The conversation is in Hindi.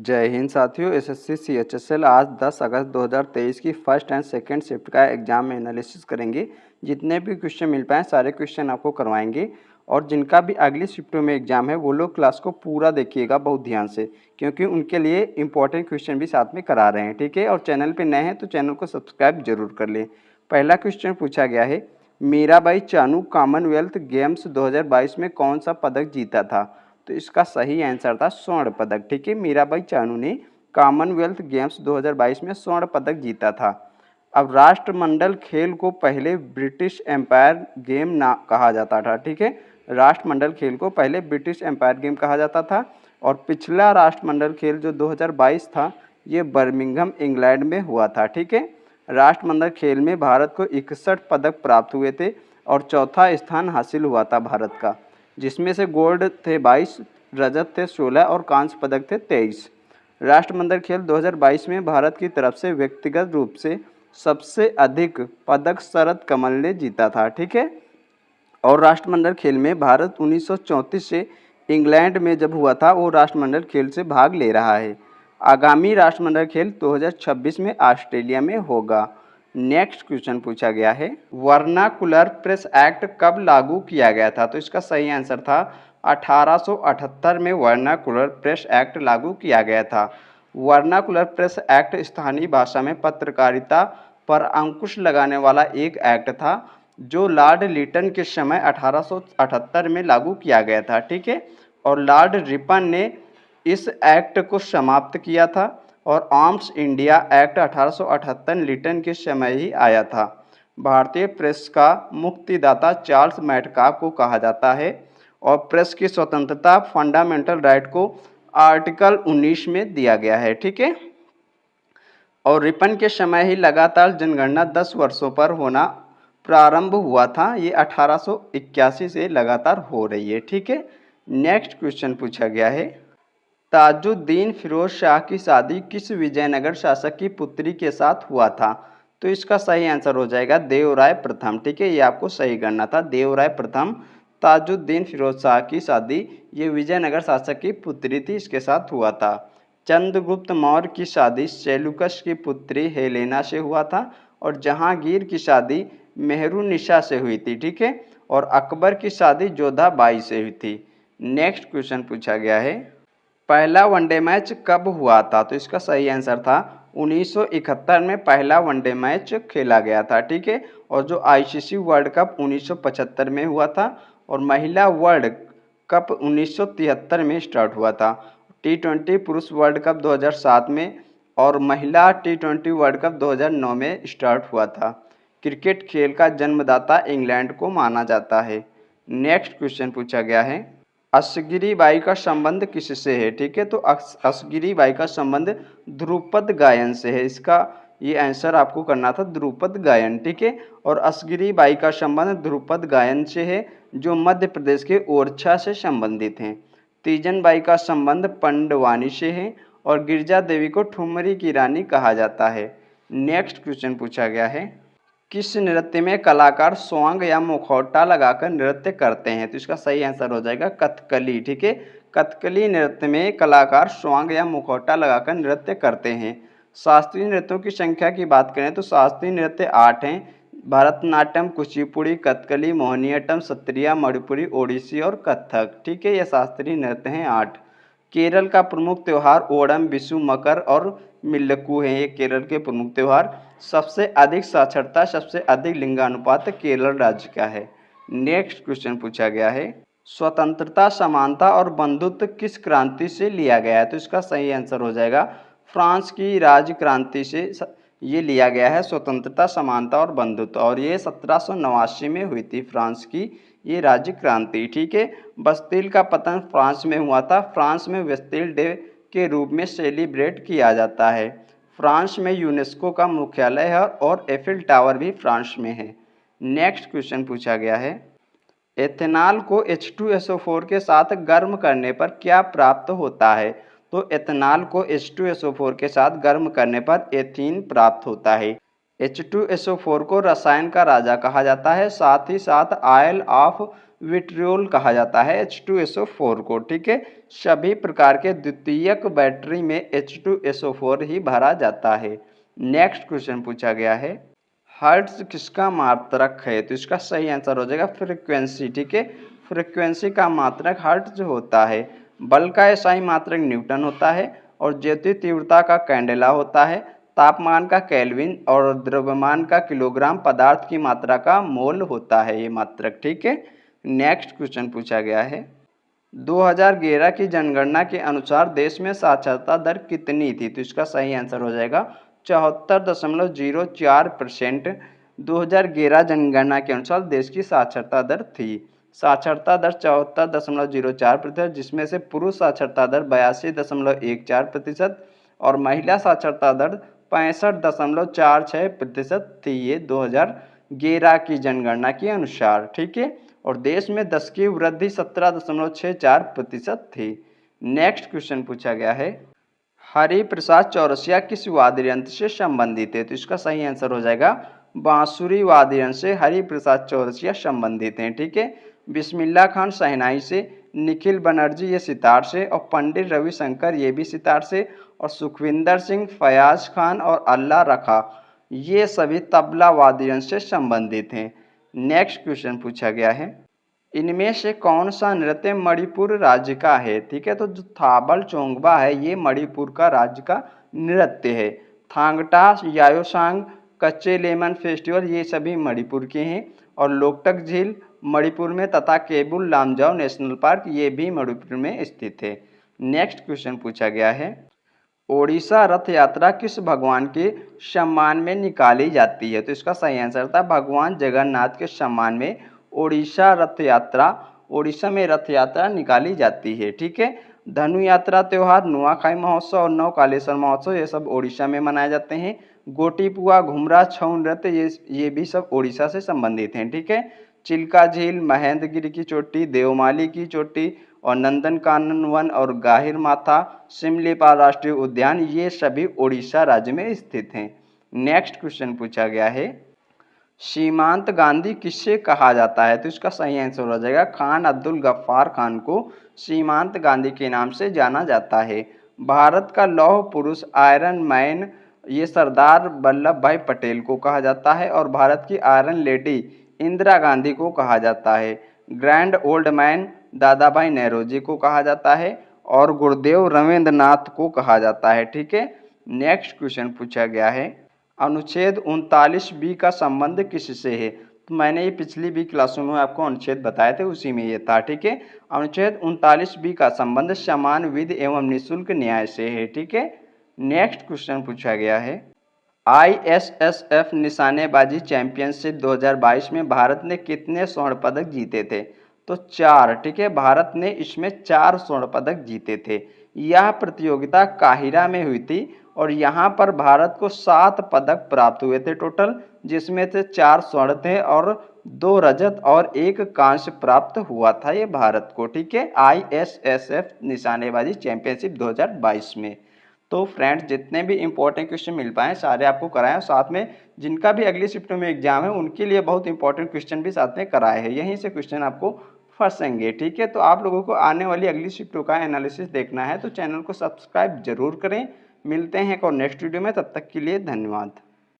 जय हिंद साथियों। एसएससी सीएचएसएल आज 10 अगस्त 2023 की फर्स्ट एंड सेकंड शिफ्ट का एग्जाम में एनालिसिस करेंगे। जितने भी क्वेश्चन मिल पाए सारे क्वेश्चन आपको करवाएंगे और जिनका भी अगली शिफ्टों में एग्जाम है वो लोग क्लास को पूरा देखिएगा बहुत ध्यान से, क्योंकि उनके लिए इंपॉर्टेंट क्वेश्चन भी साथ में करा रहे हैं। ठीक है, और चैनल पर नए हैं तो चैनल को सब्सक्राइब जरूर कर लें। पहला क्वेश्चन पूछा गया है, मीराबाई चानू कॉमनवेल्थ गेम्स 2022 में कौन सा पदक जीता था? तो इसका सही आंसर था स्वर्ण पदक। ठीक है, मीराबाई चानू ने कॉमनवेल्थ गेम्स 2022 में स्वर्ण पदक जीता था। अब राष्ट्रमंडल खेल को पहले ब्रिटिश एम्पायर गेम ना कहा जाता था। ठीक है, राष्ट्रमंडल खेल को पहले ब्रिटिश एम्पायर गेम कहा जाता था और पिछला राष्ट्रमंडल खेल जो 2022 था ये बर्मिंघम इंग्लैंड में हुआ था। ठीक है, राष्ट्रमंडल खेल में भारत को 61 पदक प्राप्त हुए थे और चौथा स्थान हासिल हुआ था भारत का, जिसमें से गोल्ड थे 22, रजत थे 16 और कांस्य पदक थे 23। राष्ट्रमंडल खेल 2022 में भारत की तरफ से व्यक्तिगत रूप से सबसे अधिक पदक शरद कमल ने जीता था। ठीक है, और राष्ट्रमंडल खेल में भारत 1934 से इंग्लैंड में जब हुआ था वो राष्ट्रमंडल खेल से भाग ले रहा है। आगामी राष्ट्रमंडल खेल 2026 में ऑस्ट्रेलिया में होगा। नेक्स्ट क्वेश्चन पूछा गया है, वर्नाकुलर प्रेस एक्ट कब लागू किया गया था? तो इसका सही आंसर था 1878 में वर्नाकुलर प्रेस एक्ट लागू किया गया था। वर्नाकुलर प्रेस एक्ट स्थानीय भाषा में पत्रकारिता पर अंकुश लगाने वाला एक एक्ट था जो लॉर्ड लिटन के समय 1878 में लागू किया गया था। ठीक है, और लॉर्ड रिपन ने इस एक्ट को समाप्त किया था और आर्म्स इंडिया एक्ट 1878 लिटन के समय ही आया था। भारतीय प्रेस का मुक्तिदाता चार्ल्स मैटकाफ को कहा जाता है और प्रेस की स्वतंत्रता फंडामेंटल राइट को आर्टिकल 19 में दिया गया है। ठीक है, और रिपन के समय ही लगातार जनगणना 10 वर्षों पर होना प्रारंभ हुआ था। ये 1881 से लगातार हो रही है। ठीक है, नेक्स्ट क्वेश्चन पूछा गया है, ताजुद्दीन फिरोज शाह की शादी किस विजयनगर शासक की पुत्री के साथ हुआ था? तो इसका सही आंसर हो जाएगा देवराय प्रथम। ठीक है, ये आपको सही करना था, देवराय प्रथम। ताजुद्दीन फिरोज शाह की शादी ये विजयनगर शासक की पुत्री थी, इसके साथ हुआ था। चंद्रगुप्त मौर्य की शादी सेल्यूकस की पुत्री हेलेना से हुआ था और जहांगीर की शादी मेहरुनिसा से हुई थी। ठीक है, और अकबर की शादी जोधाबाई से हुई थी। नेक्स्ट क्वेश्चन पूछा गया है, पहला वनडे मैच कब हुआ था? तो इसका सही आंसर था 1971 में पहला वनडे मैच खेला गया था। ठीक है, और जो आईसीसी वर्ल्ड कप 1975 में हुआ था और महिला वर्ल्ड कप 1973 में स्टार्ट हुआ था। टी20 पुरुष वर्ल्ड कप 2007 में और महिला टी20 वर्ल्ड कप 2009 में स्टार्ट हुआ था। क्रिकेट खेल का जन्मदाता इंग्लैंड को माना जाता है। नेक्स्ट क्वेश्चन पूछा गया है, असगिरी बाई का संबंध किससे है? ठीक है, तो असगिरी बाई का संबंध ध्रुपद गायन से है। इसका ये आंसर आपको करना था ध्रुपद गायन। ठीक है, और असगिरी बाई का संबंध ध्रुपद गायन से है जो मध्य प्रदेश के ओरछा से संबंधित हैं। तीजन बाई का संबंध पंडवानी से है और गिरजा देवी को ठुमरी की रानी कहा जाता है। नेक्स्ट क्वेश्चन पूछा गया है, किस नृत्य में कलाकार स्वांग या मुखौटा लगाकर नृत्य करते हैं? तो इसका सही आंसर हो जाएगा कथकली। ठीक है, कथकली नृत्य में कलाकार स्वांग या मुखौटा लगाकर नृत्य करते हैं। शास्त्रीय नृत्यों की संख्या की बात करें तो शास्त्रीय नृत्य 8 हैं, भरतनाट्यम, कुचिपुड़ी, कथकली, मोहिनीअट्टम, सत्रिया, मणिपुरी, ओडिसी और कथक। ठीक है, ये शास्त्रीय नृत्य हैं 8। केरल का प्रमुख त्यौहार ओणम, विशु, मकर और मिल्लकू हैं, ये केरल के प्रमुख त्यौहार। सबसे अधिक साक्षरता, सबसे अधिक लिंगानुपात केरल राज्य का है। नेक्स्ट क्वेश्चन पूछा गया है, स्वतंत्रता, समानता और बंधुत्व किस क्रांति से लिया गया है? तो इसका सही आंसर हो जाएगा फ्रांस की राज क्रांति से ये लिया गया है, स्वतंत्रता, समानता और बंधुत्व, और ये 1789 में हुई थी फ्रांस की ये राज्य क्रांति। ठीक है, बस्तील का पतन फ्रांस में हुआ था। फ्रांस में बस्तील डे के रूप में सेलिब्रेट किया जाता है। फ्रांस में यूनेस्को का मुख्यालय है और एफिल टावर भी फ्रांस में है। नेक्स्ट क्वेश्चन पूछा गया है, एथेनॉल को H2SO4 के साथ गर्म करने पर क्या प्राप्त होता है? तो एथेनॉल को H2SO4 के साथ गर्म करने पर एथीन प्राप्त होता है। H2SO4 को रसायन का राजा कहा जाता है, साथ ही साथ ऑयल ऑफ विट्रियोल कहा जाता है H2SO4 को। ठीक है, सभी प्रकार के द्वितीयक बैटरी में H2SO4 ही भरा जाता है। नेक्स्ट क्वेश्चन पूछा गया है, हर्ट्ज किसका मात्रक है? तो इसका सही आंसर हो जाएगा फ्रीक्वेंसी। ठीक है, फ्रीक्वेंसी का मात्रक हर्ट्ज होता है। बल का एसआई मात्रक न्यूटन होता है और ज्योति तीव्रता का कैंडेला होता है। तापमान का केल्विन और द्रव्यमान का किलोग्राम पदार्थ की मात्रा का मोल होता है ये मात्रक। ठीक है, नेक्स्ट क्वेश्चन पूछा गया है, 2011 की जनगणना के अनुसार देश में साक्षरता दर कितनी थी? तो इसका सही आंसर हो जाएगा 74.04%। 2011 जनगणना के अनुसार देश की साक्षरता दर थी। साक्षरता दर 74.04%, जिसमें से पुरुष साक्षरता दर 82.14% और महिला साक्षरता दर 65.46% थी ये 2011 की जनगणना के अनुसार। ठीक है, और देश में 10 की वृद्धि 17.64% थी। नेक्स्ट क्वेश्चन पूछा गया है, हरिप्रसाद चौरसिया किस वाद्य यंत्र से संबंधित है? तो इसका सही आंसर हो जाएगा बांसुरी वाद्य यंत्र से हरिप्रसाद चौरसिया संबंधित हैं। ठीक है, बिस्मिल्लाह खान शहनाई से, निखिल बनर्जी ये सितार से, और पंडित रविशंकर ये भी सितार से, और सुखविंदर सिंह, फयाज खान और अल्लाह रखा ये सभी तबला वाद्य यंत्र से संबंधित हैं। नेक्स्ट क्वेश्चन पूछा गया है, इनमें से कौन सा नृत्य मणिपुर राज्य का है? ठीक है, तो जो थाबल चोंगबा है ये मणिपुर का राज्य का नृत्य है। थांगटा, यायोसांग, कच्चे लेमन फेस्टिवल ये सभी मणिपुर के हैं, और लोकटक झील मणिपुर में तथा केबुल लामजाओ नेशनल पार्क ये भी मणिपुर में स्थित है। नेक्स्ट क्वेश्चन पूछा गया है, ओडिशा रथ यात्रा किस भगवान के सम्मान में निकाली जाती है? तो इसका सही आंसर था भगवान जगन्नाथ के सम्मान में ओडिशा रथ यात्रा, ओडिशा में रथ यात्रा निकाली जाती है। ठीक है, धनु यात्रा त्यौहार, नुआखाई महोत्सव और नवकालेश्वर महोत्सव ये सब ओडिशा में मनाए जाते हैं। गोटीपुआ, घुमरा, छऊ नृत्य ये भी सब ओडिशा से संबंधित हैं। ठीक है, चिल्का झील, महेंद्रगिरी की चोटी, देवमाली की चोटी और नंदनकानन वन और गाहिर माथा सिमलीपाल राष्ट्रीय उद्यान ये सभी ओडिशा राज्य में स्थित हैं। नेक्स्ट क्वेश्चन पूछा गया है, सीमांत गांधी किससे कहा जाता है? तो इसका सही आंसर हो जाएगा खान अब्दुल गफ्फार खान को सीमांत गांधी के नाम से जाना जाता है। भारत का लौह पुरुष आयरन मैन ये सरदार वल्लभ भाई पटेल को कहा जाता है, और भारत की आयरन लेडी इंदिरा गांधी को कहा जाता है। ग्रैंड ओल्ड मैन दादा भाई नेहरूजी को कहा जाता है, और गुरुदेव रविंद्रनाथ को कहा जाता है। ठीक है, नेक्स्ट क्वेश्चन पूछा गया है, अनुच्छेद 39B का संबंध किससे है? तो मैंने ये पिछली भी क्लासों में आपको अनुच्छेद बताए थे, उसी में ये था। ठीक है, अनुच्छेद 39B का संबंध समान विधि एवं निःशुल्क न्याय से है। ठीक है, नेक्स्ट क्वेश्चन पूछा गया है, ISSF निशानेबाजी चैंपियनशिप 2022 में भारत ने कितने स्वर्ण पदक जीते थे? तो 4। ठीक है, भारत ने इसमें 4 स्वर्ण पदक जीते थे। यह प्रतियोगिता काहिरा में हुई थी और यहाँ पर भारत को 7 पदक प्राप्त हुए थे टोटल, जिसमें से 4 स्वर्ण थे और 2 रजत और 1 कांस्य प्राप्त हुआ था ये भारत को। ठीक है, ISSF निशानेबाजी चैंपियनशिप 2022 में। तो फ्रेंड्स, जितने भी इंपॉर्टेंट क्वेश्चन मिल पाए सारे आपको कराए, और साथ में जिनका भी अगली शिफ्ट में एग्जाम है उनके लिए बहुत इंपॉर्टेंट क्वेश्चन भी साथ में कराए हैं, यहीं से क्वेश्चन आपको फंसेंगे। ठीक है, तो आप लोगों को आने वाली अगली शिफ्टों का एनालिसिस देखना है तो चैनल को सब्सक्राइब जरूर करें। मिलते हैं एक और नेक्स्ट वीडियो में, तब तक के लिए धन्यवाद।